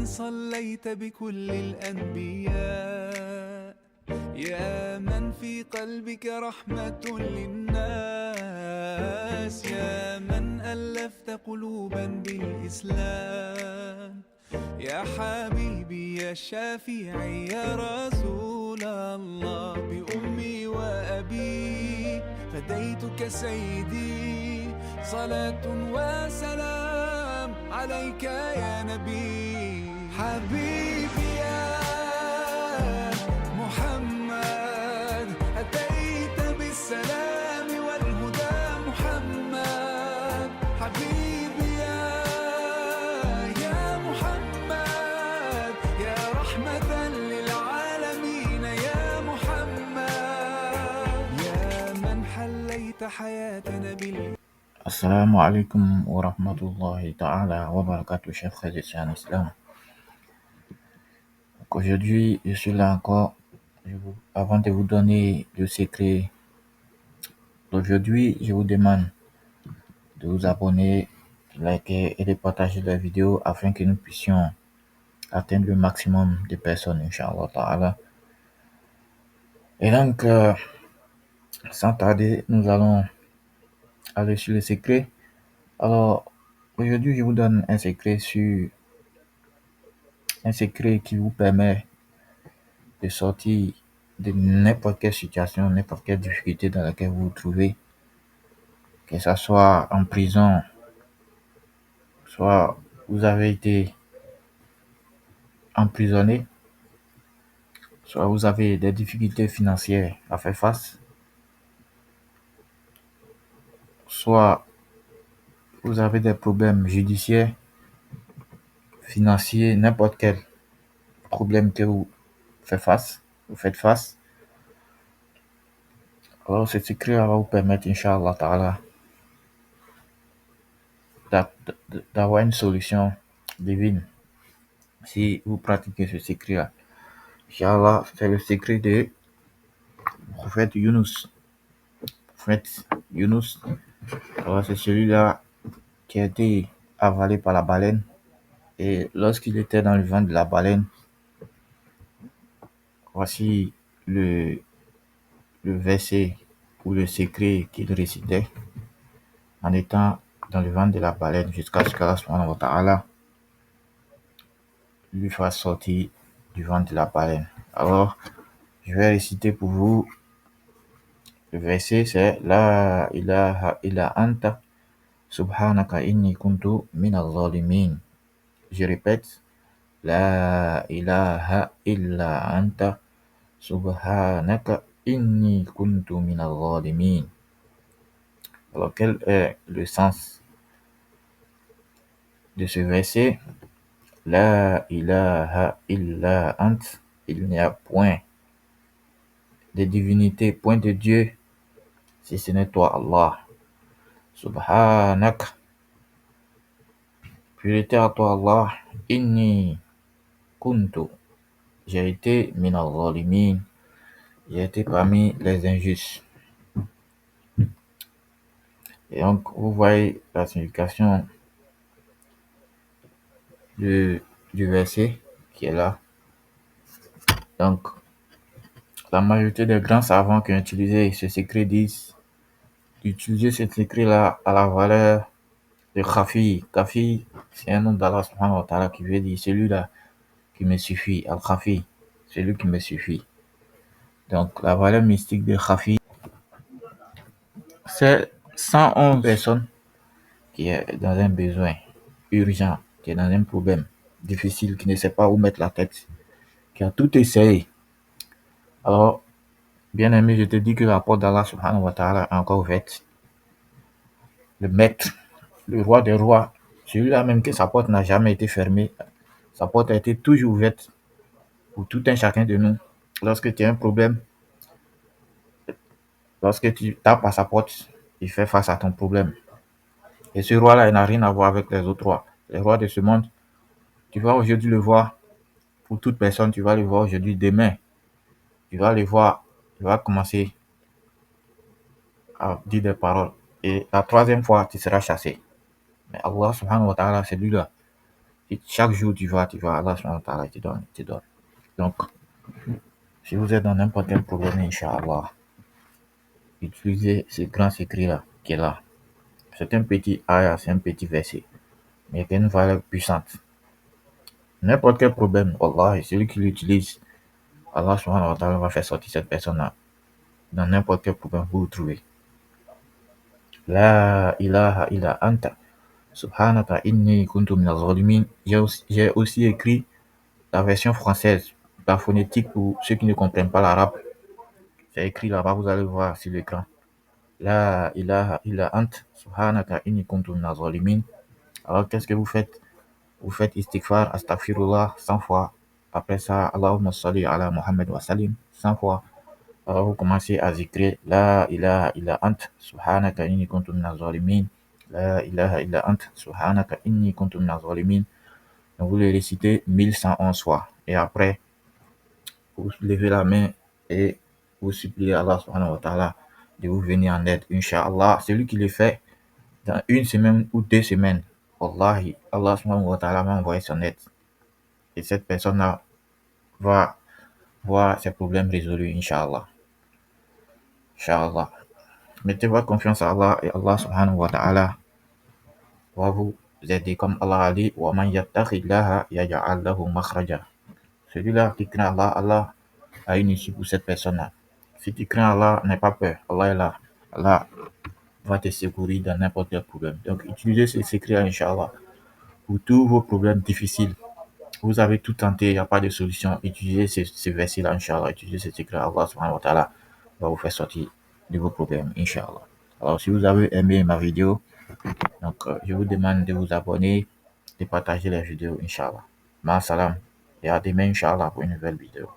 من صليت بكل الأنبياء، يا من في قلبك رحمة للناس، يا من ألفت قلوبا بالإسلام، يا حبيبي يا شافعي يا رسول الله، بأمي وأبي فديتك سيدي، صلاة وسلام عليك يا نبي. حبيبي يا محمد، أتيت بالسلام والهدى محمد، حبيبي يا محمد، يا رحمة للعالمين يا محمد، يا من حليت حياتنا Assalamu alaikum wa rahmatullahi ta'ala wa barakatuh, chers frères et sœurs en islam. Donc aujourd'hui, je suis là encore avant de vous donner le secret d'aujourd'hui. Je vous demande de vous abonner, de liker et de partager la vidéo afin que nous puissions atteindre le maximum de personnes, Inch'Allah ta'ala. Et donc, sans tarder, nous allons aller sur le secret. Alors, aujourd'hui, je vous donne un secret qui vous permet de sortir de n'importe quelle situation, n'importe quelle difficulté dans laquelle vous vous trouvez, que ce soit en prison, soit vous avez été emprisonné, soit vous avez des difficultés financières à faire face, soit vous avez des problèmes judiciaires, financiers, n'importe quel problème que vous faites face. Alors ce secret va vous permettre, Inch'Allah Ta'ala, d'avoir une solution divine si vous pratiquez ce secret-là. Inch'Allah, c'est le secret de prophète Yunus. Prophète Yunus, alors c'est celui-là qui a été avalé par la baleine. Et lorsqu'il était dans le ventre de la baleine, voici le verset ou le secret qu'il récitait en étant dans le ventre de la baleine jusqu'à ce qu'Allah subhanahu wa ta'ala lui fasse sortir du ventre de la baleine. Alors, je vais réciter pour vous. Le verset, c'est La ilaha illa anta subhanaka inni kuntu minaz zalimin. Je répète, La ilaha illa anta subhanaka inni kuntu minaz zalimin. Alors, quel est le sens de ce verset? La ilaha illa ant. Il n'y a point de divinité, point de Dieu, si ce n'est toi, Allah. Subhanak. Purité à toi, Allah. Inni kuntu. J'ai été minal zalimin. J'ai été parmi les injustes. Et donc, vous voyez la signification du verset qui est là. Donc, la majorité des grands savants qui ont utilisé ce secret disent d'utiliser ce secret-là à la valeur de Khafi. Khafi, c'est un nom d'Allah subhanahu wa ta'ala qui veut dire celui-là qui me suffit. Al-Khafi, celui qui me suffit. Donc, la valeur mystique de Khafi, c'est 111 personnes qui est dans un besoin urgent, qui est dans un problème difficile, qui ne sait pas où mettre la tête, qui a tout essayé. Alors, bien aimé, je te dis que la porte d'Allah subhanahu wa ta'ala est encore ouverte. Le maître, le roi des rois, celui-là même que sa porte n'a jamais été fermée, sa porte a été toujours ouverte pour tout un chacun de nous. Lorsque tu as un problème, lorsque tu tapes à sa porte, il fait face à ton problème. Et ce roi-là, il n'a rien à voir avec les autres rois. Les rois de ce monde, tu vas aujourd'hui le voir, pour toute personne, tu vas le voir aujourd'hui, demain. Tu vas le voir, il va commencer à dire des paroles. Et la troisième fois, tu seras chassé. Mais Allah subhanahu wa ta'ala, c'est lui-là. chaque jour, Allah subhanahu wa ta'ala te donne, te donne. Donc, si vous êtes dans n'importe quel problème, Inch'Allah, utilisez ce grand secret-là, qui est là. C'est un petit ayah, c'est un petit verset, mais qui a une valeur puissante. N'importe quel problème, Allah, celui qui l'utilise, Allah subhanahu wa ta'ala va faire sortir cette personne-là dans n'importe quel problème vous vous trouvez. La ilaha illa anta, subhanaka inni kuntu minaz zalimin. J'ai aussi écrit la version française, la phonétique pour ceux qui ne comprennent pas l'arabe. C'est écrit là-bas, vous allez voir sur l'écran. La ilaha illa ant, subhanaka inni kuntu minaz zalimin. Alors qu'est-ce que vous faites? Vous faites istighfar, astaghfirullah 100 fois. Après ça, Allahumma salli ala Muhammad wa salim 100 fois. Alors vous commencez à zikrer La ilaha illa ant, subhanaka inni kuntu minaz zalimin. La ilaha illa ant, subhanaka inni kuntu minaz zalimin. Donc vous le récitez 1111 fois. Et après, vous levez la main et vous suppliez Allah subhanahu wa ta'ala de vous venir en aide. Inch'Allah, celui qui le fait dans une semaine ou 2 semaines, Wallahi, Allah subhanahu wa ta'ala va envoyer son aide. Et cette personne-là va voir ses problèmes résolus, Inch'Allah. Inch'Allah. Mettez votre confiance à Allah et Allah subhanahu wa ta'ala va vous aider. Comme Allah a dit, wa man yattaqillaha yaj'al lahu makhraja. Celui-là qui craint Allah, Allah a une issue pour cette personne-là. Si tu crains Allah, n'aie pas peur. Allah est là. Allah va te secourir dans n'importe quel problème. Donc, utilisez ce secret, Inch'Allah, pour tous vos problèmes difficiles. Vous avez tout tenté, il n'y a pas de solution. Utilisez ce verset-là, Inch'Allah. Utilisez ce secret. Allah subhanahu wa ta'ala va vous faire sortir de vos problèmes, Inch'Allah. Alors, si vous avez aimé ma vidéo, donc, je vous demande de vous abonner, de partager la vidéo, Inch'Allah. Ma salam. Et à demain, Inch'Allah, pour une nouvelle vidéo.